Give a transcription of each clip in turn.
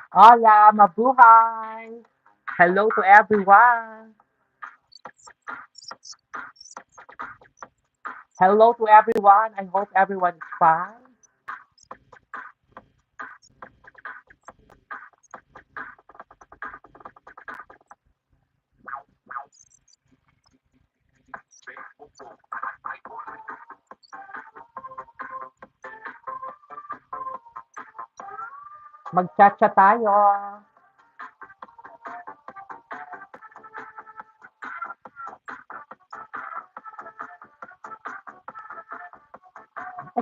Hola, mabuhay! Hello to everyone! Hello to everyone! I hope everyone is fine. Mag-chat-chat tayo.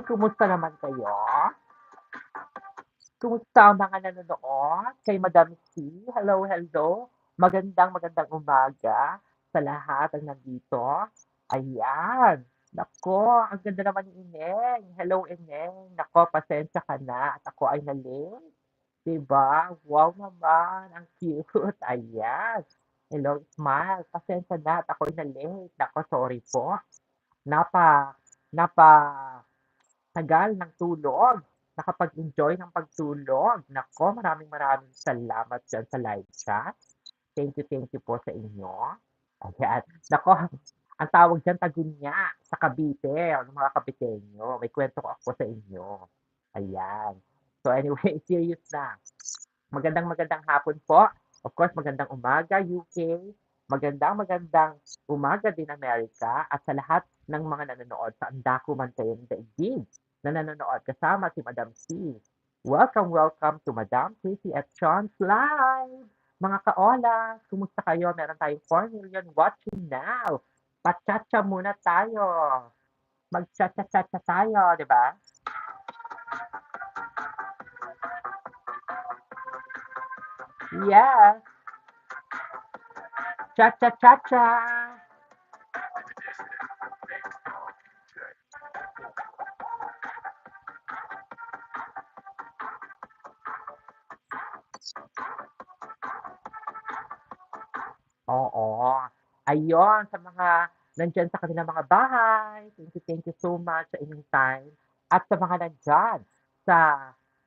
Kumusta naman kayo? Kumusta ang mga nanonood kay Madam C? Hello, hello. Magandang umaga sa lahat ng nandito. Ayan. Nako, ang ganda naman ni Ineng. Hello, Ineng. Nako, pasensya ka na at ako ay na-late. 'Di ba? Wow naman, ang cute. Ayan. Hello, smile. Pasensya na at ako'y na-late. Naku, sorry po. Napa napa tagal ng tulog. Nakapag-enjoy ng pagtulog. Naku, maraming salamat diyan sa live chat. Thank you po sa inyo. Ayan. Naku, ang tawag diyan Tagunya sa Cavite, ang mga Caviteño. May kwento ko ako sa inyo. Ayan. So anyway, serious na. Magandang hapon po. Of course, magandang umaga UK. Magandang umaga din Amerika at sa lahat ng mga nanonood sa andako man kayong daigdig na nanonood kasama si Madam C. Welcome to Madam Chrissy at Sean's Live! Mga kaolas, kumusta kayo? Meron tayong 4 million watching now. Pachacha muna tayo. Magchacha-chacha tayo, di ba? Yes! Cha-cha-cha-cha! Oo. Ayun, sa mga nandiyan sa kanilang mga bahay, thank you so much sa inyong time. At sa mga nandiyan sa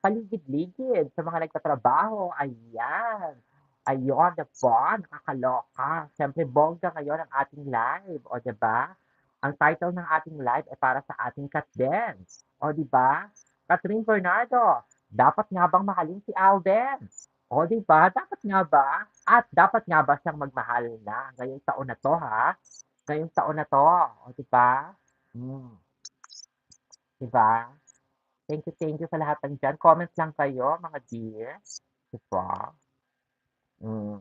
paligid-ligid, sa mga nagtatrabaho, ayan. Ayun, the ba? Nakakaloka. Siyempre, bongga ngayon ang ating live, o 'di ba? Ang title ng ating live ay para sa ating kat din. O 'di ba? Catherine Bernardo, dapat nga bang mahalin si Alden? O 'di ba, dapat nga ba? At dapat nga ba siyang magmahal na ngayong taon na 'to, ha? Ngayong taon na 'to, o 'di ba? Hmm, 'di ba? Thank you sa lahat nandiyan. Comment lang kayo mga dear, 'di ba? Hmm.